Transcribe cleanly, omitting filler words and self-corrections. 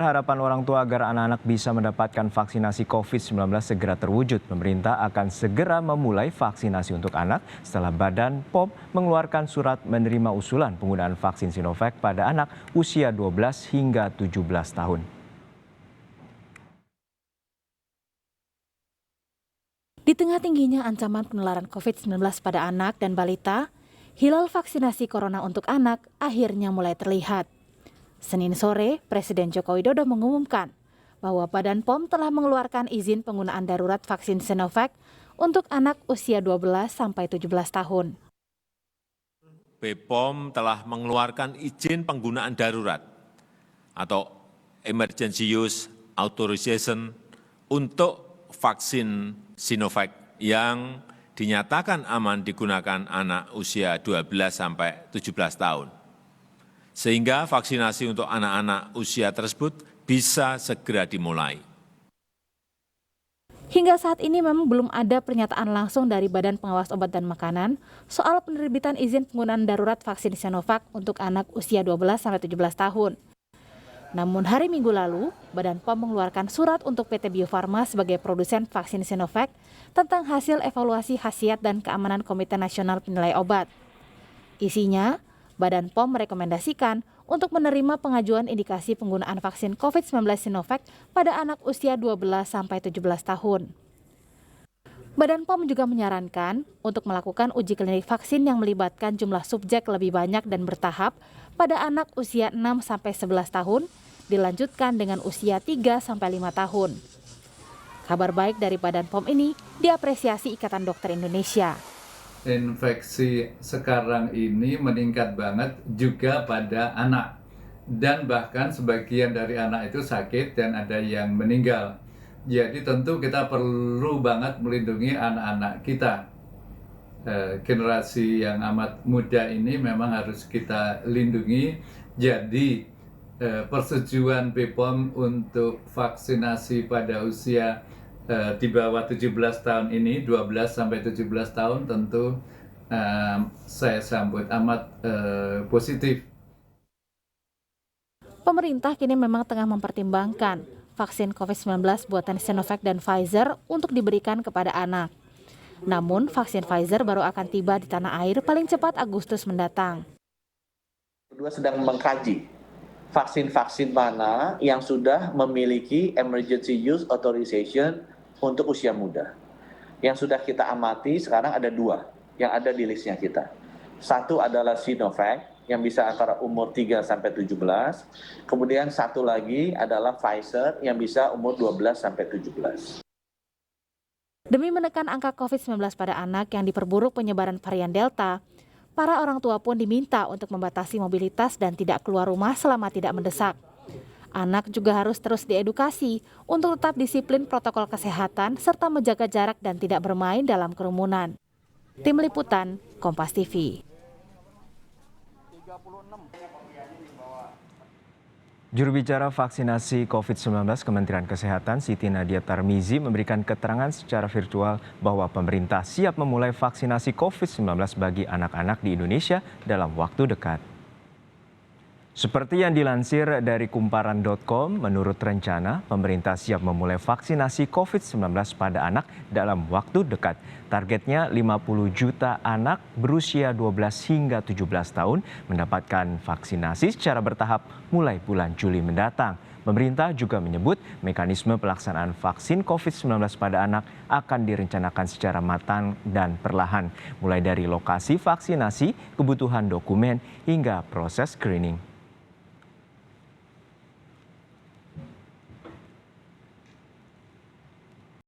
Harapan orang tua agar anak-anak bisa mendapatkan vaksinasi COVID-19 segera terwujud. Pemerintah akan segera memulai vaksinasi untuk anak setelah Badan POM mengeluarkan surat menerima usulan penggunaan vaksin Sinovac pada anak usia 12 hingga 17 tahun. Di tengah tingginya ancaman penularan COVID-19 pada anak dan balita, hilal vaksinasi corona untuk anak akhirnya mulai terlihat. Senin sore, Presiden Joko Widodo mengumumkan bahwa Badan POM telah mengeluarkan izin penggunaan darurat vaksin Sinovac untuk anak usia 12 sampai 17 tahun. BPOM telah mengeluarkan izin penggunaan darurat atau Emergency Use Authorization untuk vaksin Sinovac yang dinyatakan aman digunakan anak usia 12 sampai 17 tahun. Sehingga vaksinasi untuk anak-anak usia tersebut bisa segera dimulai. Hingga saat ini memang belum ada pernyataan langsung dari Badan Pengawas Obat dan Makanan soal penerbitan izin penggunaan darurat vaksin Sinovac untuk anak usia 12 sampai 17 tahun. Namun hari Minggu lalu, Badan POM mengeluarkan surat untuk PT Bio Farma sebagai produsen vaksin Sinovac tentang hasil evaluasi khasiat dan keamanan Komite Nasional Penilai Obat. Isinya, Badan POM merekomendasikan untuk menerima pengajuan indikasi penggunaan vaksin COVID-19 Sinovac pada anak usia 12 sampai 17 tahun. Badan POM juga menyarankan untuk melakukan uji klinik vaksin yang melibatkan jumlah subjek lebih banyak dan bertahap pada anak usia 6 sampai 11 tahun, dilanjutkan dengan usia 3 sampai 5 tahun. Kabar baik dari Badan POM ini diapresiasi Ikatan Dokter Indonesia. Infeksi sekarang ini meningkat banget juga pada anak, dan bahkan sebagian dari anak itu sakit dan ada yang meninggal. Jadi tentu kita perlu banget melindungi anak-anak kita. Generasi yang amat muda ini memang harus kita lindungi. Jadi persetujuan BPOM untuk vaksinasi pada usia di bawah 17 tahun ini, 12 sampai 17 tahun tentu saya sambut amat positif. Pemerintah kini memang tengah mempertimbangkan vaksin COVID-19 buatan Sinovac dan Pfizer untuk diberikan kepada anak. Namun vaksin Pfizer baru akan tiba di tanah air paling cepat Agustus mendatang. Kedua sedang mengkaji vaksin-vaksin mana yang sudah memiliki Emergency Use Authorization untuk usia muda. Yang sudah kita amati sekarang ada 2 yang ada di listnya kita. Satu adalah Sinovac yang bisa antara umur 3 sampai 17. Kemudian satu lagi adalah Pfizer yang bisa umur 12 sampai 17. Demi menekan angka COVID-19 pada anak yang diperburuk penyebaran varian Delta, para orang tua pun diminta untuk membatasi mobilitas dan tidak keluar rumah selama tidak mendesak. Anak juga harus terus diedukasi untuk tetap disiplin protokol kesehatan serta menjaga jarak dan tidak bermain dalam kerumunan. Tim Liputan, Kompas TV. Juru bicara vaksinasi COVID-19 Kementerian Kesehatan Siti Nadia Tarmizi memberikan keterangan secara virtual bahwa pemerintah siap memulai vaksinasi COVID-19 bagi anak-anak di Indonesia dalam waktu dekat. Seperti yang dilansir dari kumparan.com, menurut rencana, pemerintah siap memulai vaksinasi COVID-19 pada anak dalam waktu dekat. Targetnya 50 juta anak berusia 12 hingga 17 tahun mendapatkan vaksinasi secara bertahap mulai bulan Juli mendatang. Pemerintah juga menyebut mekanisme pelaksanaan vaksin COVID-19 pada anak akan direncanakan secara matang dan perlahan, mulai dari lokasi vaksinasi, kebutuhan dokumen, hingga proses screening.